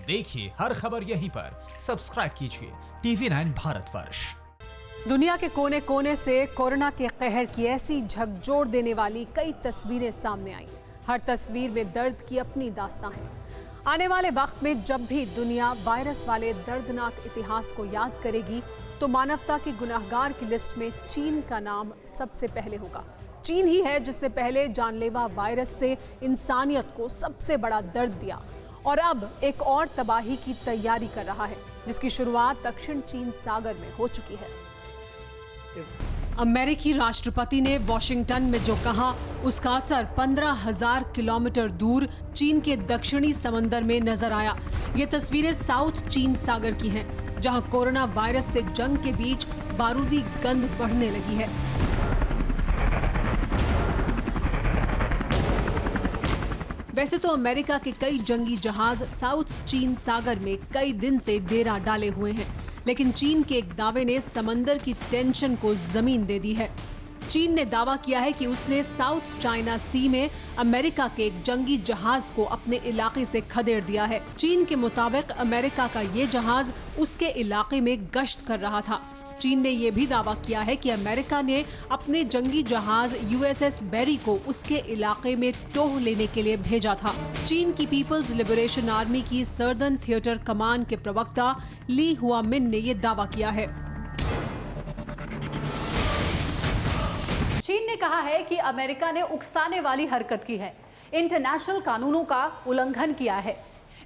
देखिए हर खबर यहीं पर। सब्सक्राइब कीजिए TV9 भारतवर्ष। दुनिया के कोने कोने से कोरोना के कहर की ऐसी झकझोर देने वाली कई तस्वीरें सामने आई। हर तस्वीर में दर्द की अपनी दास्तां है। आने वाले वक्त में जब भी दुनिया वायरस वाले दर्दनाक इतिहास को याद करेगी तो मानवता के गुनाहगार की लिस्ट में चीन का नाम सबसे पहले होगा। चीन ही है जिसने पहले जानलेवा वायरस से इंसानियत को सबसे बड़ा दर्द दिया और अब एक और तबाही की तैयारी कर रहा है, जिसकी शुरुआत दक्षिण चीन सागर में हो चुकी है। अमेरिकी राष्ट्रपति ने वॉशिंगटन में जो कहा, उसका असर 15,000 किलोमीटर दूर चीन के दक्षिणी समंदर में नजर आया। ये तस्वीरें साउथ चीन सागर की हैं, जहां कोरोना वायरस से जंग के बीच बारूदी गंध बढ़ने लगी है। वैसे तो अमेरिका के कई जंगी जहाज साउथ चीन सागर में कई दिन से डेरा डाले हुए हैं, लेकिन चीन के एक दावे ने समंदर की टेंशन को जमीन दे दी है। चीन ने दावा किया है कि उसने साउथ चाइना सी में अमेरिका के एक जंगी जहाज को अपने इलाके से खदेड़ दिया है। चीन के मुताबिक अमेरिका का ये जहाज उसके इलाके में गश्त कर रहा था। चीन ने यह भी दावा किया है कि अमेरिका ने अपने जंगी जहाज USS बेरी को उसके इलाके में टोह लेने के लिए भेजा था। चीन की पीपल्स लिबरेशन आर्मी की सर्दर्न थिएटर कमान के प्रवक्ता ली हुआमिन ने यह दावा किया है। चीन ने कहा है कि अमेरिका ने उकसाने वाली हरकत की है, इंटरनेशनल कानूनों का उल्लंघन किया है।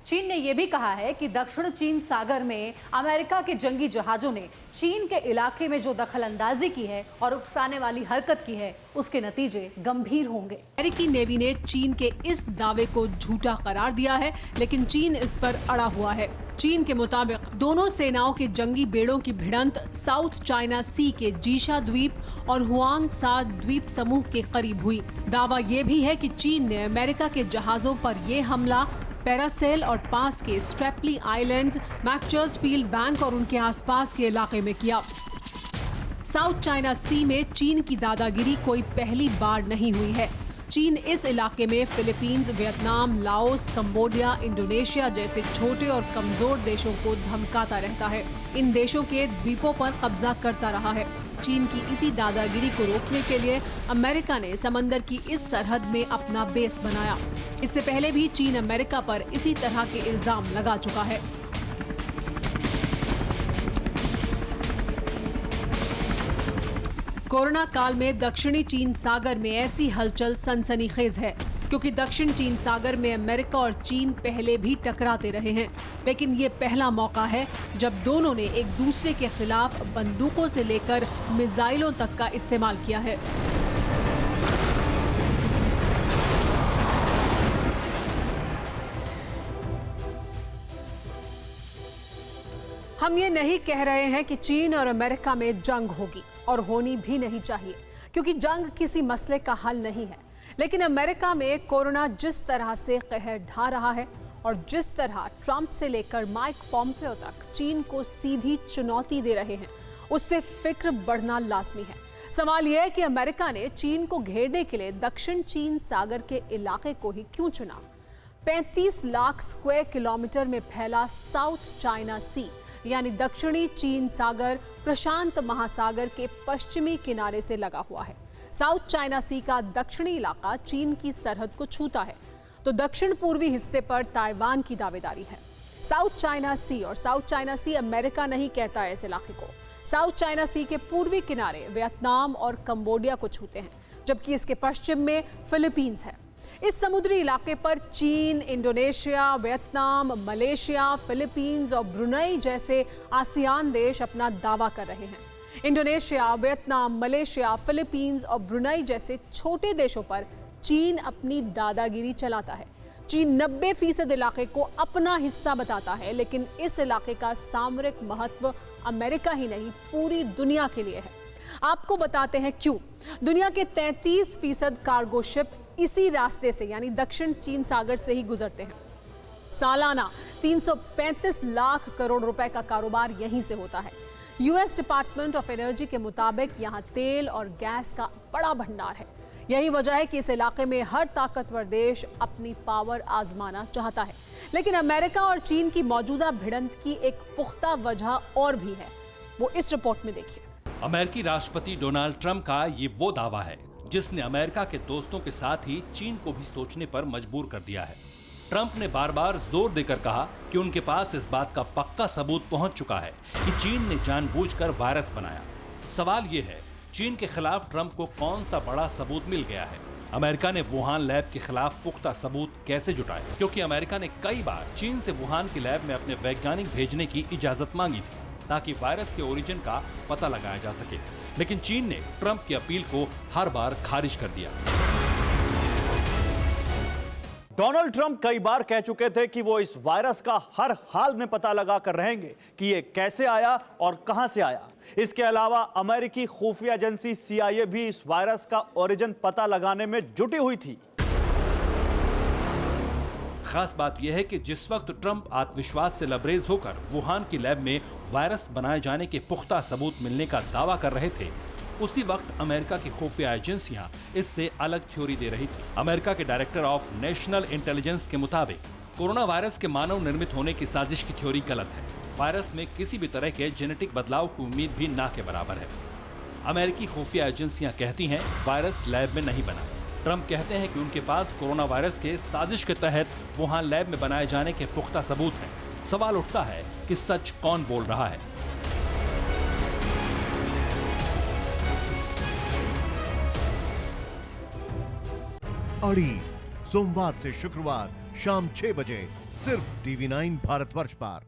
चीन ने यह भी कहा है कि दक्षिण चीन सागर में अमेरिका के जंगी जहाजों ने चीन के इलाके में जो दखलंदाजी की है और उकसाने वाली हरकत की है, उसके नतीजे गंभीर होंगे। अमेरिकी नेवी ने चीन के इस दावे को झूठा करार दिया है, लेकिन चीन इस पर अड़ा हुआ है। चीन के मुताबिक दोनों सेनाओं के जंगी बेड़ों की भिड़ंत साउथ चाइना सी के जीशा द्वीप और हुआंग सा द्वीप समूह के करीब हुई। दावा यह भी है कि चीन ने अमेरिका के जहाजों पर यह हमला पैरासेल और पास के स्ट्रेपली आइलैंड्स, मैक्चर्सफील्ड बैंक और उनके आसपास के इलाके में किया। साउथ चाइना सी में चीन की दादागिरी कोई पहली बार नहीं हुई है। चीन इस इलाके में Philippines, Vietnam, Laos, Cambodia, Indonesia जैसे छोटे और कमजोर देशों को धमकाता रहता है। इन देशों के द्वीपों पर कब्जा करता रहा है। चीन की इसी दादागिरी को रोकने के लिए अमेरिका ने समंदर की इस सरहद में अपना बेस बनाया। इससे पहले भी चीन अमेरिका पर इसी तरह के इल्जाम लगा चुका है। कोरोना काल में दक्षिणी चीन सागर में ऐसी हलचल सनसनीखेज है, क्योंकि दक्षिण चीन सागर में अमेरिका और चीन पहले भी टकराते रहे हैं, लेकिन ये पहला मौका है जब दोनों ने एक दूसरे के खिलाफ बंदूकों से लेकर मिसाइलों तक का इस्तेमाल किया है। हम ये नहीं कह रहे हैं कि चीन और अमेरिका में जंग होगी, और होनी भी नहीं चाहिए, क्योंकि जंग किसी मसले का हल नहीं है। लेकिन अमेरिका में कोरोना जिस तरह से कहर ढा रहा है और जिस तरह ट्रंप से लेकर माइक पॉम्पेओ तक चीन को सीधी चुनौती दे रहे हैं, उससे फिक्र बढ़ना लाजमी है। सवाल यह है कि अमेरिका ने चीन को घेरने के लिए दक्षिण चीन सागर के इलाके को ही क्यों चुना। 35 लाख स्क्वायर किलोमीटर में फैला साउथ चाइना सी यानी दक्षिणी चीन सागर प्रशांत महासागर के पश्चिमी किनारे से लगा हुआ है। साउथ चाइना सी का दक्षिणी इलाका चीन की सरहद को छूता है, तो दक्षिण पूर्वी हिस्से पर ताइवान की दावेदारी है। साउथ चाइना सी और साउथ चाइना सी अमेरिका नहीं कहता है इस इलाके को। साउथ चाइना सी के पूर्वी किनारे वियतनाम और कंबोडिया को छूते हैं, जबकि इसके पश्चिम में फिलीपींस है। इस समुद्री इलाके पर चीन, इंडोनेशिया, वियतनाम, मलेशिया, फिलीपींस और ब्रुनई जैसे आसियान देश अपना दावा कर रहे हैं। इंडोनेशिया, वियतनाम, मलेशिया, फिलीपींस और ब्रुनई जैसे छोटे देशों पर चीन अपनी दादागिरी चलाता है। चीन 90% इलाके को अपना हिस्सा बताता है, लेकिन इस इलाके का सामरिक महत्व अमेरिका ही नहीं पूरी दुनिया के लिए है। आपको बताते हैं क्यों। दुनिया के 33% कार्गो शिप इसी रास्ते से यानी दक्षिण चीन सागर से ही गुजरते हैं। सालाना 335 लाख करोड़ रुपए का कारोबार यहीं से होता है। यूएस डिपार्टमेंट ऑफ एनर्जी के मुताबिक यहाँ तेल और गैस का बड़ा भंडार है। यही वजह है कि इस इलाके में हर ताकतवर देश अपनी पावर आजमाना चाहता है। लेकिन अमेरिका और चीन की मौजूदा भिड़ंत की एक पुख्ता वजह और भी है, वो इस रिपोर्ट में देखिए। अमेरिकी राष्ट्रपति डोनाल्ड ट्रंप का ये वो दावा है जिसने अमेरिका के दोस्तों के साथ ही चीन को भी सोचने पर मजबूर कर दिया है। ट्रंप ने बार बार जोर देकर कहा कि उनके पास इस बात का पक्का सबूत पहुंच चुका है कि चीन ने जानबूझकर वायरस बनाया। सवाल ये है, चीन के खिलाफ ट्रंप को कौन सा बड़ा सबूत मिल गया है? अमेरिका ने वुहान लैब के खिलाफ पुख्ता सबूत कैसे जुटाए? क्योंकि अमेरिका ने कई बार चीन से वुहान की लैब में अपने वैज्ञानिक भेजने की इजाजत मांगी थी ताकि वायरस के ओरिजिन का पता लगाया जा सके, लेकिन चीन ने ट्रंप की अपील को हर बार खारिज कर दिया। डोनाल्ड ट्रंप कई बार कह चुके थे कि वो इस वायरस का हर हाल में पता लगा कर रहेंगे कि ये कैसे आया और कहां से आया। इसके अलावा अमेरिकी खुफिया एजेंसी CIA भी इस वायरस का ओरिजिन पता लगाने में जुटी हुई थी। खास बात यह है कि जिस वक्त ट्रंप आत्मविश्वास से लबरेज होकर वुहान की लैब में वायरस बनाए जाने के पुख्ता सबूत मिलने का दावा कर रहे थे, उसी वक्त अमेरिका की खुफिया एजेंसियां इससे अलग थ्योरी दे रही थी। अमेरिका के डायरेक्टर ऑफ नेशनल इंटेलिजेंस के मुताबिक कोरोना वायरस के मानव निर्मित होने की साजिश की थ्योरी गलत है। वायरस में किसी भी तरह के जेनेटिक बदलाव की उम्मीद भी ना के बराबर है। अमेरिकी खुफिया एजेंसियां कहती हैं वायरस लैब में नहीं बना। ट्रंप कहते हैं कि उनके पास कोरोना वायरस के साजिश के तहत वुहान लैब में बनाए जाने के पुख्ता सबूत हैं। सवाल उठता है कि सच कौन बोल रहा है? अड़ी सोमवार से शुक्रवार शाम 6 बजे सिर्फ TV9 भारतवर्ष पर।